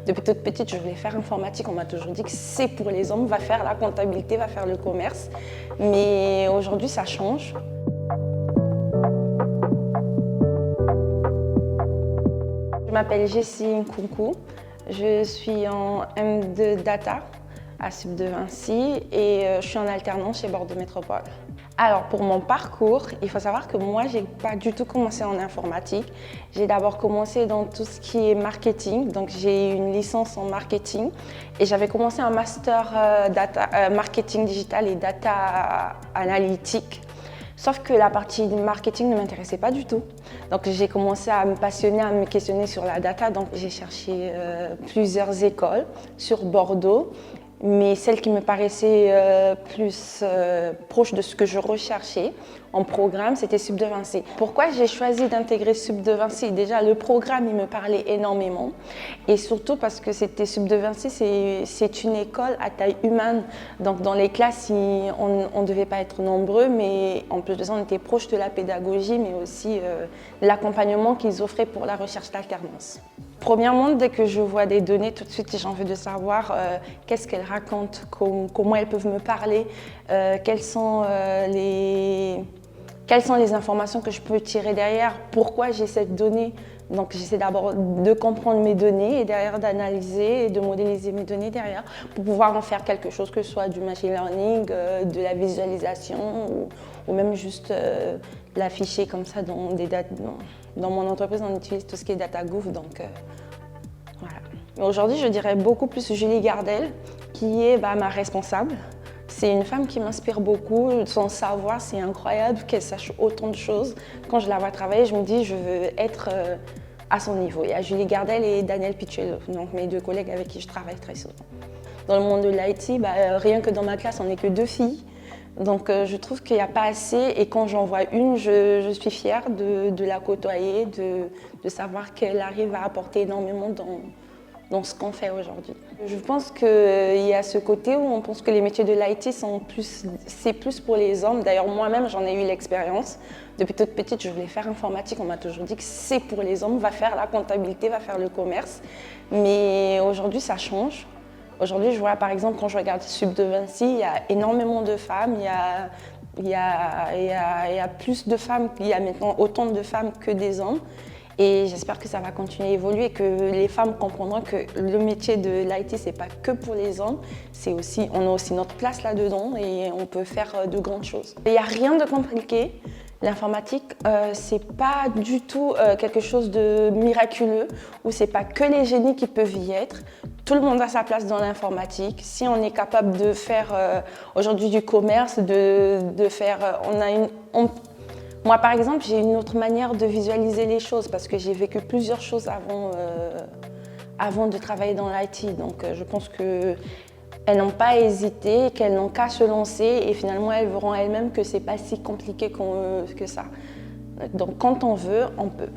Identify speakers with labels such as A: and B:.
A: Depuis toute petite, je voulais faire informatique. On m'a toujours dit que c'est pour les hommes, va faire la comptabilité, va faire le commerce. Mais aujourd'hui, ça change. Je m'appelle Jessie Nkunku. Je suis en M2 Data à Sup de Vinci et je suis en alternance chez Bordeaux Métropole. Alors pour mon parcours, il faut savoir que moi, j'ai pas du tout commencé en informatique. J'ai d'abord commencé dans tout ce qui est marketing, donc j'ai une licence en marketing et j'avais commencé un master marketing digital et data analytique. Sauf que la partie du marketing ne m'intéressait pas du tout. Donc j'ai commencé à me passionner, à me questionner sur la data. Donc j'ai cherché plusieurs écoles sur Bordeaux. Mais celle qui me paraissait plus proche de ce que je recherchais en programme, c'était Sup de Vinci. Pourquoi j'ai choisi d'intégrer Sup de Vinci? Déjà, le programme, il me parlait énormément. Et surtout parce que c'était Sup de Vinci, c'est une école à taille humaine. Donc dans les classes, on ne devait pas être nombreux, mais en plus de ça, on était proche de la pédagogie, mais aussi l'accompagnement qu'ils offraient pour la recherche d'alternance. Premièrement, dès que je vois des données, tout de suite j'ai envie de savoir qu'est-ce qu'elles racontent, comment elles peuvent me parler, quelles sont les informations que je peux tirer derrière, pourquoi j'ai cette donnée. Donc j'essaie d'abord de comprendre mes données et derrière d'analyser et de modéliser mes données derrière pour pouvoir en faire quelque chose, que ce soit du machine learning, de la visualisation ou même juste l'afficher comme ça dans des dates. Dans mon entreprise, on utilise tout ce qui est DataGouv, donc voilà. Aujourd'hui, je dirais beaucoup plus Julie Gardel, qui est ma responsable. C'est une femme qui m'inspire beaucoup, son savoir, c'est incroyable qu'elle sache autant de choses. Quand je la vois travailler, je me dis je veux être à son niveau. Il y a Julie Gardel et Daniel Picciello, donc mes deux collègues avec qui je travaille très souvent. Dans le monde de l'IT, rien que dans ma classe, on n'est que 2 filles. Donc je trouve qu'il n'y a pas assez et quand j'en vois une, je suis fière de la côtoyer, de savoir qu'elle arrive à apporter énormément dans ce qu'on fait aujourd'hui. Je pense qu'il y a ce côté où on pense que les métiers de l'IT c'est plus pour les hommes. D'ailleurs moi-même j'en ai eu l'expérience. Depuis toute petite je voulais faire informatique, on m'a toujours dit que c'est pour les hommes, va faire la comptabilité, va faire le commerce. Mais aujourd'hui ça change. Aujourd'hui, je vois par exemple quand je regarde Sup de Vinci, il y a énormément de femmes, il y a plus de femmes, il y a maintenant autant de femmes que des hommes. Et j'espère que ça va continuer à évoluer, que les femmes comprendront que le métier de l'IT, c'est pas que pour les hommes, on a aussi notre place là-dedans et on peut faire de grandes choses. Il n'y a rien de compliqué. L'informatique, c'est pas du tout quelque chose de miraculeux, ou c'est pas que les génies qui peuvent y être. Tout le monde a sa place dans l'informatique. Si on est capable de faire aujourd'hui du commerce, moi, par exemple, j'ai une autre manière de visualiser les choses parce que j'ai vécu plusieurs choses avant de travailler dans l'IT. Donc, je pense qu'elles n'ont pas hésité, qu'elles n'ont qu'à se lancer et finalement, elles verront elles-mêmes que c'est pas si compliqué que ça. Donc, quand on veut, on peut.